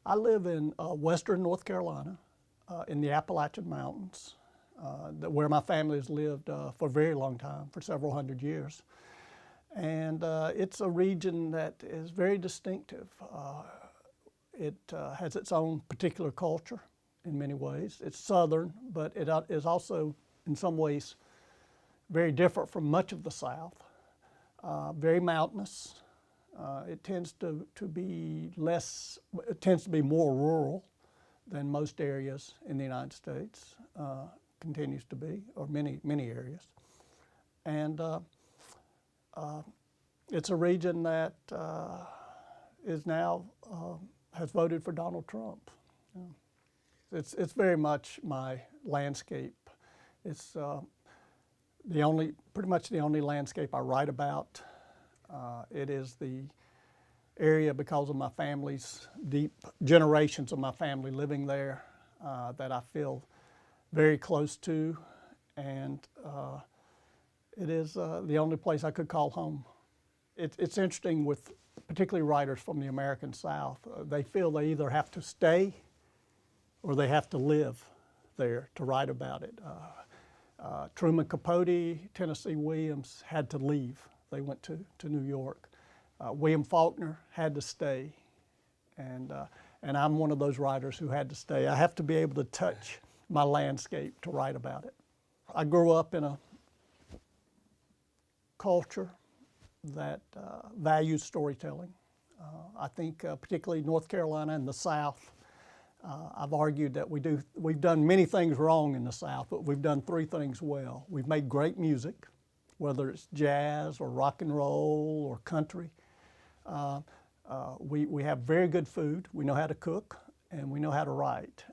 I live in western North Carolina, in the Appalachian Mountains, where my family has lived for a very long time, for several hundred years. And it's a region that is very distinctive. It has its own particular culture in many ways. It's southern, but it is also in some ways very different from much of the South. Very mountainous. It tends to be more rural than most areas in the United States. Continues to be, or many areas. And it's a region that is now has voted for Donald Trump. It's very much my landscape. It's pretty much the only landscape I write about. It is the area, because of my family's deep generations of my family living there, that I feel very close to, and it is the only place I could call home. It's interesting with particularly writers from the American South. They feel they either have to stay or they have to live there to write about it. Truman Capote, Tennessee Williams had to leave. They went to New York. William Faulkner had to stay, and I'm one of those writers who had to stay. I have to be able to touch my landscape to write about it. I grew up in a culture that values storytelling. I think particularly North Carolina and the South, I've argued that we've done many things wrong in the South, but we've done three things well. We've made great music, whether it's jazz or rock and roll or country. We have very good food. We know how to cook, and we know how to write.